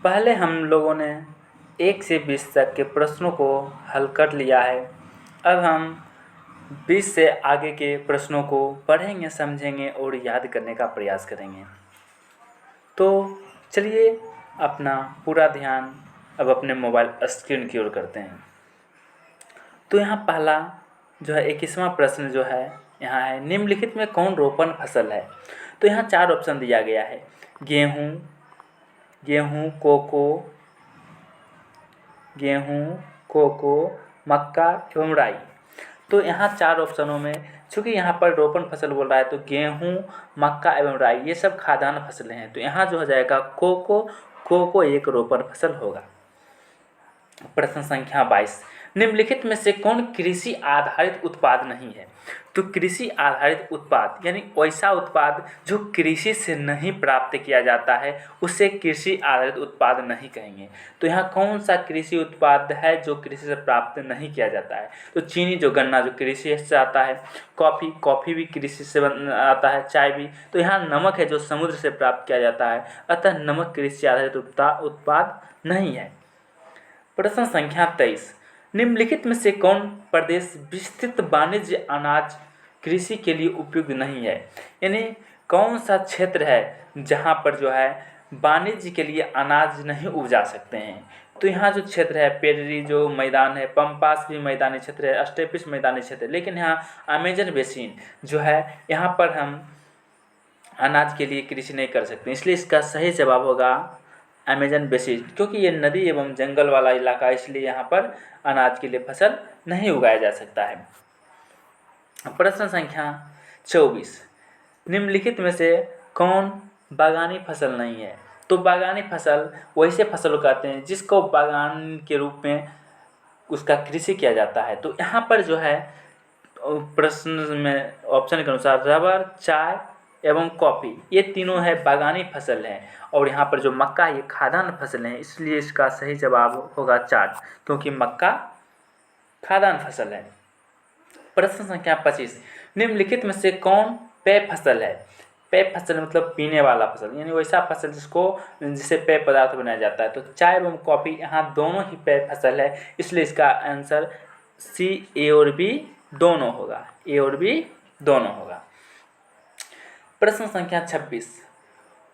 पहले हम लोगों ने 1 से 20 तक के प्रश्नों को हल कर लिया है। अब हम 20 से आगे के प्रश्नों को पढ़ेंगे, समझेंगे और याद करने का प्रयास करेंगे। तो चलिए अपना पूरा ध्यान अब अपने मोबाइल स्क्रीन की ओर करते हैं। तो यहाँ पहला जो है 21वां प्रश्न जो है यहाँ है, निम्नलिखित में कौन रोपण फसल है। तो यहाँ 4 ऑप्शन दिया गया है, गेहूँ, कोको, मक्का एवं राई। तो यहाँ 4 ऑप्शनों में चूँकि यहाँ पर रोपण फसल बोल रहा है तो गेहूँ, मक्का एवं राई ये सब खाद्यान्न फसलें हैं। तो यहाँ जो हो जाएगा कोको एक रोपण फसल होगा। प्रश्न संख्या 22, निम्नलिखित में से कौन कृषि आधारित उत्पाद नहीं है। तो कृषि आधारित उत्पाद यानी वैसा उत्पाद जो कृषि से नहीं प्राप्त किया जाता है उसे कृषि आधारित उत्पाद नहीं कहेंगे। तो यहाँ कौन सा कृषि उत्पाद है जो कृषि से प्राप्त नहीं किया जाता है। तो चीनी जो गन्ना जो कृषि से आता है, कॉफ़ी भी कृषि से आता है, चाय भी। तो यहाँ नमक है जो समुद्र से प्राप्त किया जाता है, अतः नमक कृषि आधारित उत्पाद नहीं है। प्रश्न संख्या 23, निम्नलिखित में से कौन प्रदेश विस्तृत वाणिज्य अनाज कृषि के लिए उपयुक्त नहीं है। यानी कौन सा क्षेत्र है जहाँ पर जो है वाणिज्य के लिए अनाज नहीं उपजा सकते हैं। तो यहाँ जो क्षेत्र है, पेडरी जो मैदान है, पम्पास भी मैदानी क्षेत्र है, स्टेपिस मैदानी क्षेत्र है, लेकिन यहाँ अमेजन बेसिन जो है यहाँ पर हम अनाज के लिए कृषि नहीं कर सकते। इसलिए इसका सही जवाब होगा अमेजन बेसिन, क्योंकि ये नदी एवं जंगल वाला इलाका है, इसलिए यहाँ पर अनाज के लिए फसल नहीं उगाया जा सकता है। प्रश्न संख्या 24, निम्नलिखित में से कौन बागानी फसल नहीं है। तो बागानी फसल वैसे फसल कहते हैं जिसको बागान के रूप में उसका कृषि किया जाता है। तो यहाँ पर जो है प्रश्न में ऑप्शन के अनुसार रबर, चाय एवं कॉफ़ी ये तीनों है बागानी फसल हैं, और यहाँ पर जो मक्का ये खाद्यान्न फसल हैं, इसलिए इसका सही जवाब होगा 4, क्योंकि मक्का खाद्यान्न फसल है। प्रश्न संख्या 25, निम्नलिखित में से कौन पेय फसल है। पेय फसल मतलब पीने वाला फसल, यानी वैसा फसल जिससे पेय पदार्थ बनाया जाता है। तो चाय एवं कॉफ़ी यहाँ दोनों ही पेय फसल है, इसलिए इसका आंसर सी, ए और बी दोनों होगा, ए और बी दोनों होगा। प्रश्न संख्या 26,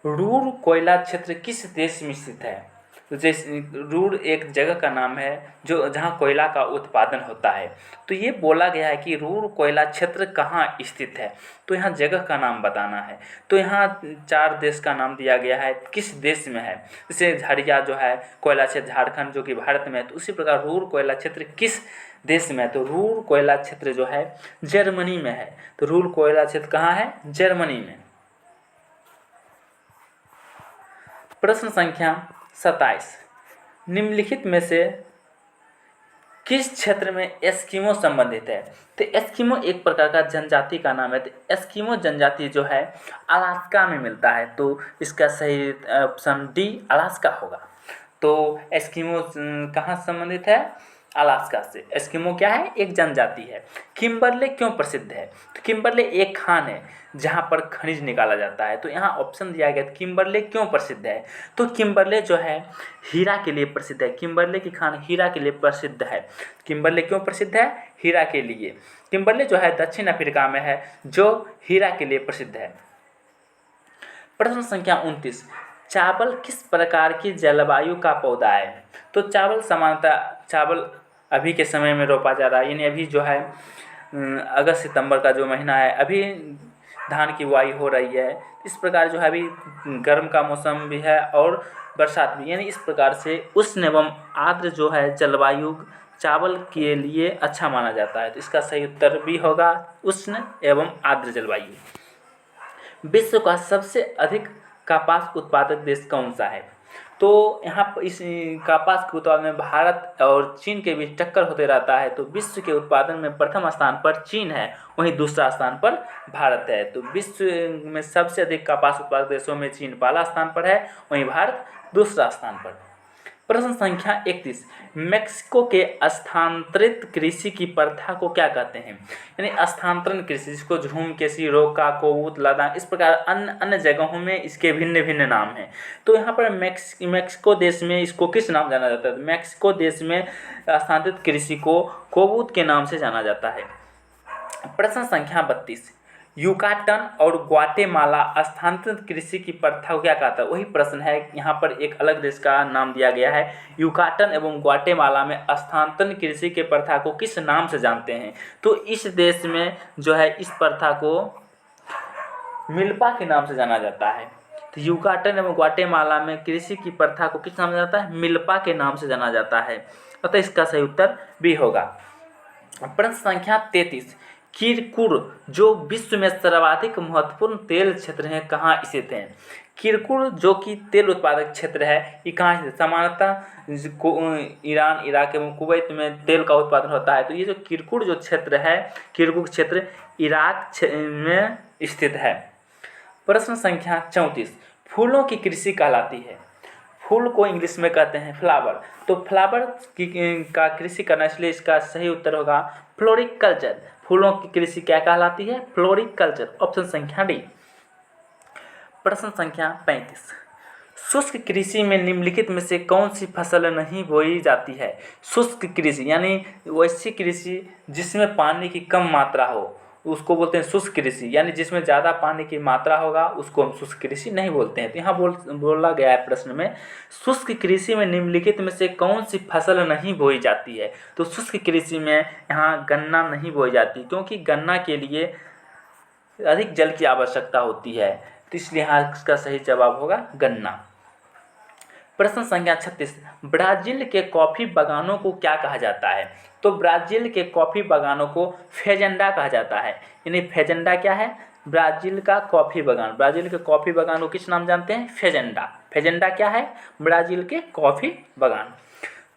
रूर कोयला क्षेत्र किस देश में स्थित है। तो जैसे रूर एक जगह का नाम है जो जहाँ कोयला का उत्पादन होता है। तो ये बोला गया है कि रूर कोयला क्षेत्र कहाँ स्थित है, तो यहाँ जगह का नाम बताना है। तो यहाँ 4 देश का नाम दिया गया है, किस देश में है। जैसे झरिया जो है कोयला क्षेत्र झारखंड जो कि भारत में है, तो उसी प्रकार रूर कोयला क्षेत्र किस देश में है। तो रूर कोयला क्षेत्र जो है जर्मनी में है। तो रूर कोयला क्षेत्र कहाँ है, जर्मनी में। प्रश्न संख्या 27, निम्नलिखित में से किस क्षेत्र में एस्किमो संबंधित है। तो एस्किमो एक प्रकार का जनजाति का नाम है। तो एस्किमो जनजाति जो है अलास्का में मिलता है, तो इसका सही ऑप्शन डी अलास्का होगा। तो एस्किमो कहाँ संबंधित है, अलास्का से। एस्किमो क्या है, एक जनजाति है। किम्बरले क्यों प्रसिद्ध है। तो किम्बरले एक खान है जहाँ पर खनिज निकाला जाता है। तो यहाँ ऑप्शन दिया गया किम्बरले क्यों प्रसिद्ध है। तो किम्बरले जो है हीरा के लिए प्रसिद्ध है। किम्बरले की खान हीरा के लिए प्रसिद्ध है। किम्बरले क्यों प्रसिद्ध है, हीरा के लिए। किम्बरले जो है दक्षिण अफ्रीका में है जो हीरा के लिए प्रसिद्ध है। प्रश्न संख्या 29, चावल किस प्रकार की जलवायु का पौधा है। तो चावल अभी के समय में रोपा जा रहा है, यानी अभी जो है अगस्त सितंबर का जो महीना है, अभी धान की बुआई हो रही है। इस प्रकार जो है अभी गर्म का मौसम भी है और बरसात भी, यानी इस प्रकार से उष्ण एवं आर्द्र जो है जलवायु चावल के लिए अच्छा माना जाता है। तो इसका सही उत्तर भी होगा उष्ण एवं आर्द्र जलवायु। विश्व का सबसे अधिक कपास उत्पादक देश कौन सा है। तो यहाँ पर इस कपास के उत्पादन में भारत और चीन के बीच टक्कर होते रहता है। तो विश्व के उत्पादन में प्रथम स्थान पर चीन है, वहीं दूसरा स्थान पर भारत है। तो विश्व में सबसे अधिक कपास उत्पादक देशों में चीन पहला स्थान पर है, वहीं भारत दूसरा स्थान पर। प्रश्न संख्या 31, मेक्सिको के स्थानांतरित कृषि की प्रथा को क्या कहते हैं? यानी स्थानांतरण कृषि, जिसको झूम कृषि, रोका, कोवूत, लदान, इस प्रकार अन्य अन्य जगहों में इसके भिन्न भिन्न नाम हैं। तो यहाँ पर मेक्सिको देश में इसको किस नाम जाना जाता है? तो मेक्सिको देश में स्थानांतरित कृषि को कोवूत के नाम से जाना जाता है। प्रश्न संख्या 32, युकाटन और ग्वाटेमाला स्थानांतरित कृषि की प्रथा को क्या कहता है? वही प्रश्न है, यहाँ पर एक अलग देश का नाम दिया गया है। युकाटन एवं ग्वाटेमाला में स्थानांतरण कृषि के प्रथा को किस नाम से जानते हैं? तो इस देश में जो है इस प्रथा को मिल्पा के नाम से जाना जाता है। तो युकाटन एवं ग्वाटेमाला में कृषि की प्रथा को किस नाम से जाता है? मिल्पा के नाम से जाना जाता है। अतः इसका सही उत्तर बी होगा। प्रश्न संख्या 33, किरकुर जो विश्व में सर्वाधिक महत्वपूर्ण तेल क्षेत्र है कहाँ स्थित है? किरकुर जो कि तेल उत्पादक क्षेत्र है, ये कहाँ स्थित है? सामान्यतः ईरान, इराक एवं कुवैत में तेल का उत्पादन होता है। तो ये जो किरकुर जो क्षेत्र है, किरकुर क्षेत्र इराक में स्थित है। प्रश्न संख्या 34, फूलों की कृषि कहलाती है? फूल को इंग्लिश में कहते हैं फ्लावर। तो फ्लावर का कृषि करना, इसलिए इसका सही उत्तर होगा फ्लोरिकल्चर। फूलों की कृषि क्या कहलाती है? फ्लोरिकल्चर। ऑप्शन संख्या डी। प्रश्न संख्या 35, शुष्क कृषि में निम्नलिखित में से कौन सी फसल नहीं बोई जाती है? शुष्क कृषि यानी वैसी कृषि जिसमें पानी की कम मात्रा हो, उसको बोलते हैं शुष्क कृषि। यानी जिसमें ज़्यादा पानी की मात्रा होगा उसको हम शुष्क कृषि नहीं बोलते हैं। तो यहाँ बोला गया है प्रश्न में, शुष्क कृषि में निम्नलिखित में से कौन सी फसल नहीं बोई जाती है? तो शुष्क कृषि में यहाँ गन्ना नहीं बोई जाती, क्योंकि गन्ना के लिए अधिक जल की आवश्यकता होती है। तो इसलिए यहाँ इसका सही जवाब होगा गन्ना। प्रश्न संख्या 36, ब्राज़ील के कॉफ़ी बागानों को क्या कहा जाता है? तो ब्राज़ील के कॉफ़ी बागानों को फेजेंडा कहा जाता है। यानी फेजेंडा क्या है? ब्राज़ील का कॉफ़ी बागान। ब्राज़ील के कॉफ़ी बागान को किस नाम जानते हैं? फेजेंडा। फेजेंडा क्या है? ब्राज़ील के कॉफ़ी बागान।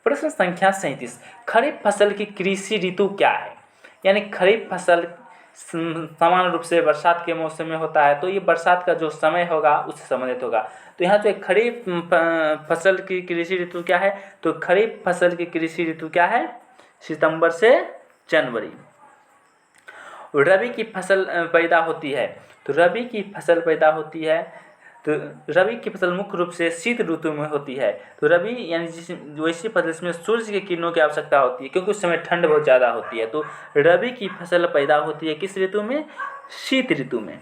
प्रश्न संख्या 37, खरीफ फसल की कृषि ऋतु क्या है? यानी खरीफ फसल सामान्य रूप से बरसात के मौसम में होता है, तो ये बरसात का जो समय होगा उससे संबंधित होगा। तो यहाँ जो खरीफ फसल की कृषि ऋतु क्या है? तो खरीफ फसल की कृषि ऋतु क्या है? सितंबर से जनवरी। रबी की फसल पैदा होती है, तो रबी की फसल पैदा होती है, तो रबी की फसल मुख्य रूप से शीत ऋतु में होती है। तो रबी यानी वैसी फसल जिसमें सूर्य के किरणों की आवश्यकता होती है, क्योंकि उस समय ठंड बहुत ज़्यादा होती है। तो रबी की फसल पैदा होती है किस ऋतु में? शीत ऋतु में।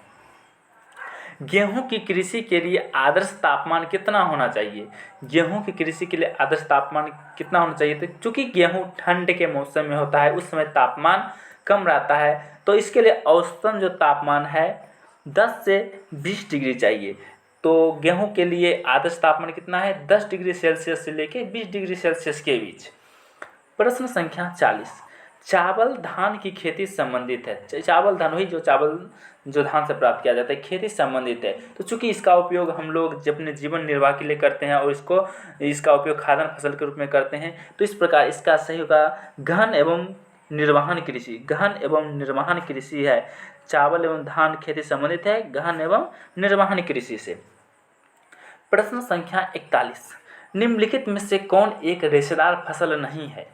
गेहूं की कृषि के लिए आदर्श तापमान कितना होना चाहिए? गेहूं की कृषि के लिए आदर्श तापमान कितना होना चाहिए? तो चूँकि गेहूं ठंड के मौसम में होता है, उस समय तापमान कम रहता है, तो इसके लिए औसतन जो तापमान है 10 से 20 डिग्री चाहिए। तो गेहूं के लिए आदर्श तापमान कितना है? 10 डिग्री सेल्सियस से लेकर 20 डिग्री सेल्सियस के बीच। प्रश्न संख्या 40, चावल धान की खेती संबंधित है। चावल धान वही जो चावल जो धान से प्राप्त किया जाता है, खेती संबंधित है। तो चूंकि इसका उपयोग हम लोग जब अपने जीवन निर्वाह के लिए करते हैं और इसका उपयोग खाद्यान्न फसल के रूप में करते हैं, तो इस प्रकार इसका सही होगा गहन एवं निर्वहन कृषि। गहन एवं निर्वहन कृषि है। चावल एवं धान खेती संबंधित है गहन एवं निर्वहन कृषि से। प्रश्न संख्या 41, निम्नलिखित में से कौन एक रेशेदार फसल नहीं है?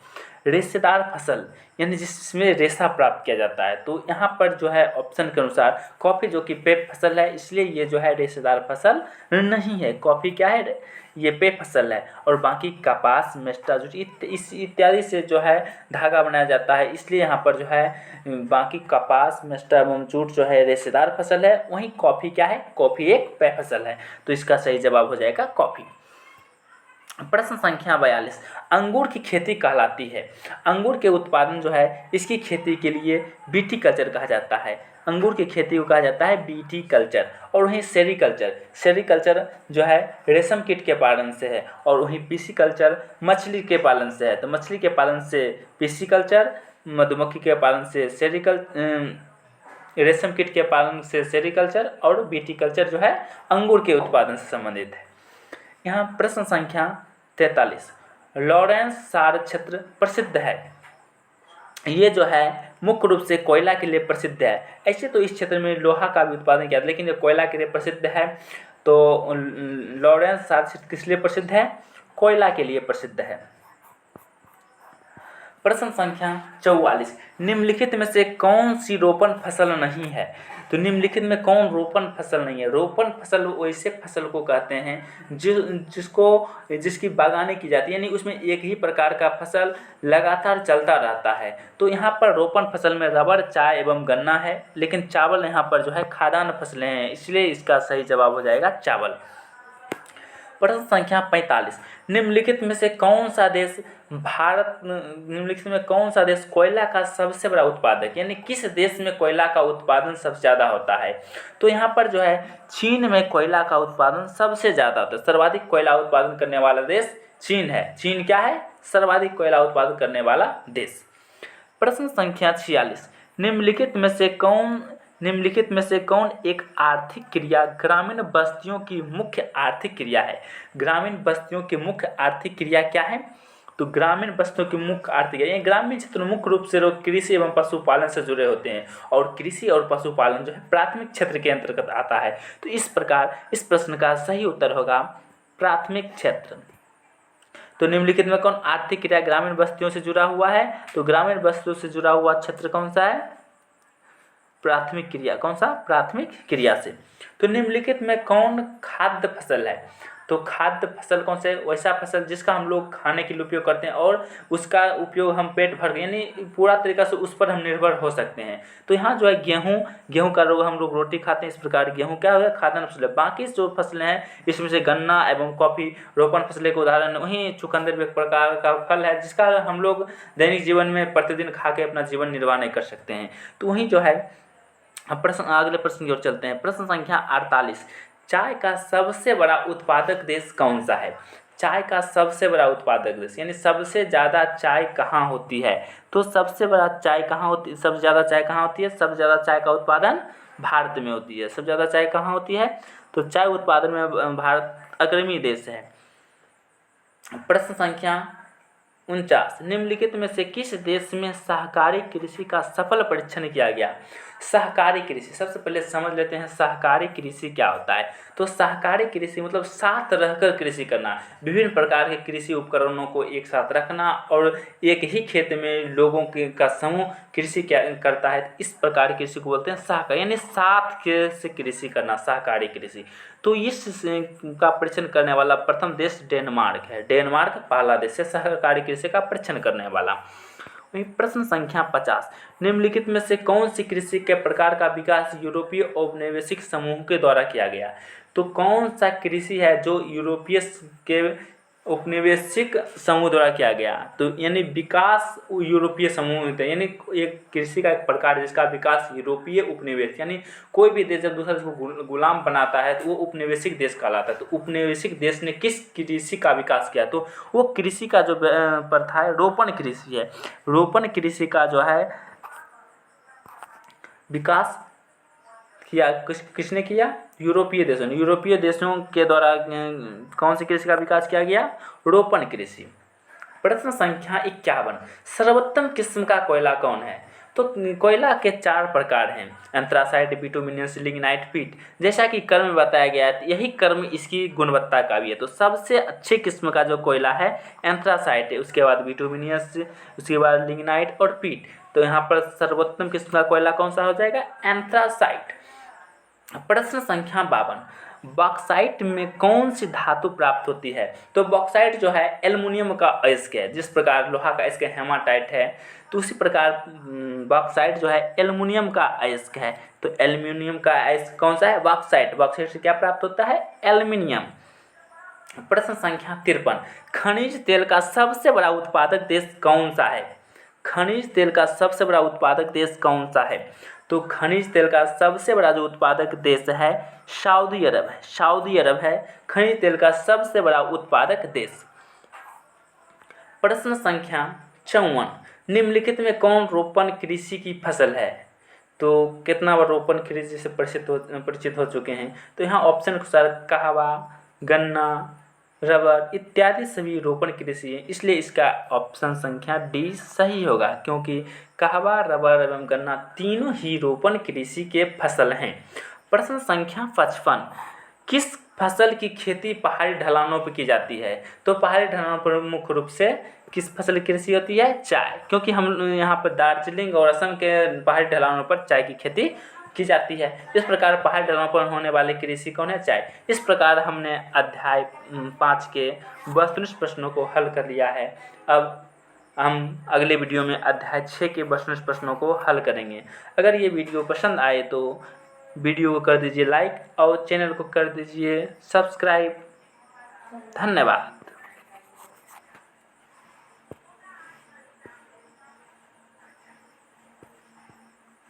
रेशेदार फसल यानी जिसमें रेशा प्राप्त किया जाता है। तो यहाँ पर जो है ऑप्शन के अनुसार कॉफ़ी जो कि पेय फसल है, इसलिए ये जो है रेशेदार फसल नहीं है। कॉफ़ी क्या है? ये पेय फसल है। और बाकी कपास, मेस्टा, जूट इस इत्यादि से जो है धागा बनाया जाता है, इसलिए यहाँ पर जो है बाकी कपास, मेस्टा एवं जूट जो है रेशेदार फसल है। वहीं कॉफ़ी क्या है? कॉफ़ी एक पेय फसल है। तो इसका सही जवाब हो जाएगा कॉफ़ी। प्रश्न संख्या 42, अंगूर की खेती कहलाती है। अंगूर के उत्पादन जो है इसकी खेती के लिए बीटी कल्चर कहा जाता है। अंगूर की खेती को कहा जाता है बीटी कल्चर। और वहीं सेरीकल्चर जो है रेशम कीट के पालन से है, और वहीं पीसी कल्चर मछली के पालन से है। तो मछली के पालन से पीसी कल्चर, मधुमक्खी के पालन से रेशम कीट के पालन से सेरीकल्चर, और बीटी कल्चर जो है अंगूर के उत्पादन से संबंधित है। यहाँ प्रश्न संख्या 43, लॉरेंस सार क्षेत्र प्रसिद्ध है। ये जो है मुख्य रूप से कोयला के लिए प्रसिद्ध है। ऐसे तो इस क्षेत्र में लोहा का भी उत्पादन किया, लेकिन ये कोयला के लिए प्रसिद्ध है। तो लॉरेंस सार क्षेत्र किस लिए प्रसिद्ध है? कोयला के लिए प्रसिद्ध है। प्रश्न संख्या 44, निम्नलिखित में से कौन सी रोपण फसल नहीं है? तो निम्नलिखित में कौन रोपण फसल नहीं है? रोपण फसल वैसे फसल को कहते हैं जिसकी बागानी की जाती है, यानी उसमें एक ही प्रकार का फसल लगातार चलता रहता है। तो यहाँ पर रोपण फसल में रबर, चाय एवं गन्ना है, लेकिन चावल यहाँ पर जो है खाद्यान्न फसलें हैं, इसलिए इसका सही जवाब हो जाएगा चावल। प्रश्न संख्या 45, निम्नलिखित में कौन सा देश कोयला का सबसे बड़ा उत्पादक, यानी किस देश में कोयला का उत्पादन सबसे ज़्यादा होता है? तो यहाँ पर जो है चीन में कोयला का उत्पादन सबसे ज़्यादा होता है। सर्वाधिक कोयला उत्पादन करने वाला देश चीन है। चीन क्या है? सर्वाधिक कोयला उत्पादन करने वाला देश। प्रश्न संख्या 46, निम्नलिखित में से कौन एक आर्थिक क्रिया ग्रामीण बस्तियों की मुख्य आर्थिक क्रिया है? ग्रामीण बस्तियों की मुख्य आर्थिक क्रिया क्या है? तो ग्रामीण बस्तियों की मुख्य आर्थिक क्रिया, ग्रामीण क्षेत्र मुख्य रूप से लोग कृषि एवं पशुपालन से जुड़े होते हैं, और कृषि और पशुपालन जो है प्राथमिक क्षेत्र के अंतर्गत आता है। तो इस प्रकार इस प्रश्न का सही उत्तर होगा प्राथमिक क्षेत्र। तो निम्नलिखित में कौन आर्थिक क्रिया ग्रामीण बस्तियों से जुड़ा हुआ है? तो ग्रामीण बस्तियों से जुड़ा हुआ क्षेत्र कौन सा है? प्राथमिक क्रिया। कौन सा? प्राथमिक क्रिया से। तो निम्नलिखित में कौन खाद्य फसल है? तो खाद्य फसल कौन से? वैसा फसल जिसका हम लोग खाने के लिए उपयोग करते हैं और उसका उपयोग हम पेट भर यानी पूरा तरीका से उस पर हम निर्भर हो सकते हैं। तो यहाँ जो है गेहूँ का हम लोग रोटी खाते हैं। इस प्रकार गेहूँ क्या है? खाद्यान्न फसल है। बाकी जो फसलें हैं इसमें से गन्ना एवं कॉफ़ी रोपण फसलें के उदाहरण। वहीं चुकंदर भी एक प्रकार का फल है जिसका हम लोग दैनिक जीवन में प्रतिदिन खा के अपना जीवन निर्वाह नहीं कर सकते हैं। तो वहीं जो है अगले प्रश्न की ओर चलते हैं। प्रश्न संख्या 48, चाय का सबसे बड़ा उत्पादक देश कौन सा है? चाय का सबसे बड़ा उत्पादक देश, यानी सबसे ज़्यादा चाय कहाँ होती है? तो सबसे ज़्यादा चाय कहाँ होती है? सबसे ज़्यादा चाय का उत्पादन भारत में होती है। सबसे ज़्यादा चाय कहाँ होती है? तो चाय उत्पादन में भारत अग्रणी देश है। प्रश्न संख्या 49, निम्नलिखित में से किस देश में सहकारी कृषि का सफल परीक्षण किया गया? सहकारी कृषि, सबसे पहले समझ लेते हैं सहकारी कृषि क्या होता है। तो सहकारी कृषि मतलब साथ रहकर कृषि करना, विभिन्न प्रकार के कृषि उपकरणों को एक साथ रखना और एक ही खेत में लोगों का समूह कृषि क्या करता है, इस प्रकार की कृषि को बोलते हैं सहकारी, यानी साथ से कृषि करना, सहकारी कृषि। तो इस का परीक्षण करने वाला प्रथम देश डेनमार्क है। डेनमार्क पहला देश है सहकारी कृषि का परीक्षण करने वाला। वहीं प्रश्न संख्या 50, निम्नलिखित में से कौन सी कृषि के प्रकार का विकास यूरोपीय औपनिवेशिक समूह के द्वारा किया गया? तो कौन सा कृषि है जो यूरोपीय के औपनिवेशिक समूह द्वारा किया गया? तो यानी विकास यूरोपीय समूह होता है, यानी एक कृषि का एक प्रकार जिसका विकास यूरोपीय उपनिवेश, यानी कोई भी देश जब दूसरे देश को गुलाम बनाता है तो वो उपनिवेशिक देश कहलाता है। तो उपनिवेशिक देश ने किस कृषि का विकास किया? तो वो कृषि का जो प्रथा है रोपण कृषि है। रोपण कृषि का जो है विकास किया किसने किया? यूरोपीय देशों के द्वारा कौन सी कृषि का विकास किया गया? रोपण कृषि। प्रश्न संख्या 51, सर्वोत्तम किस्म का कोयला कौन है? तो कोयला के 4 प्रकार हैं, एंथ्रासाइट, बिटुमिनस, लिग्नाइट, पीट। जैसा कि कर्म में बताया गया है यही कर्म इसकी गुणवत्ता का भी है। तो सबसे अच्छे किस्म का जो कोयला है एंथ्रासाइट है, उसके बाद बिटुमिनस, उसके बाद लिग्नाइट और पीट। तो यहाँ पर सर्वोत्तम किस्म का कोयला कौन सा हो जाएगा? एंथ्रासाइट। प्रश्न संख्या 52, बॉक्साइट में कौन सी धातु प्राप्त होती है? तो बॉक्साइट जो है एल्युमिनियम का अयस्क है। जिस प्रकार लोहा का अयस्क हेमाटाइट है, तो उसी प्रकार बॉक्साइट जो है एल्युमिनियम का अयस्क है। तो एल्युमिनियम का अयस्क कौन सा है? बॉक्साइट। बॉक्साइट से क्या प्राप्त होता है? एल्युमिनियम। प्रश्न संख्या 53, खनिज तेल का सबसे बड़ा उत्पादक देश कौन सा है? खनिज तेल का सबसे बड़ा उत्पादक देश कौन सा है? तो खनिज तेल का सबसे बड़ा जो उत्पादक देश है सऊदी अरब है। सऊदी अरब है खनिज तेल का सबसे बड़ा उत्पादक देश। प्रश्न संख्या 54, निम्नलिखित में कौन रोपण कृषि की फसल है? तो कितना बार रोपण कृषि से परिचित हो चुके हैं? तो यहाँ ऑप्शन के अनुसार कहवा, गन्ना, रबर इत्यादि सभी रोपण कृषि है, इसलिए इसका ऑप्शन संख्या डी सही होगा, क्योंकि कहवा, रबर एवं गन्ना तीनों ही रोपण कृषि के फसल हैं। प्रश्न संख्या 55, किस फसल की खेती पहाड़ी ढलानों पर की जाती है। तो पहाड़ी ढलानों पर मुख्य रूप से किस फसल की कृषि होती है? चाय, क्योंकि हम यहाँ पर दार्जिलिंग और असम के पहाड़ी ढलानों पर चाय की खेती की जाती है। इस प्रकार पहाड़ी ढलानों पर होने वाली कृषि कौन है? चाय। इस प्रकार हमने अध्याय 5 के वस्तुनिष्ठ प्रश्नों को हल कर लिया है। अब हम अगले वीडियो में अध्याय 6 के वस्तुनिष्ठ प्रश्नों को हल करेंगे। अगर ये वीडियो पसंद आए तो वीडियो को कर दीजिए लाइक और चैनल को कर दीजिए सब्सक्राइब। धन्यवाद।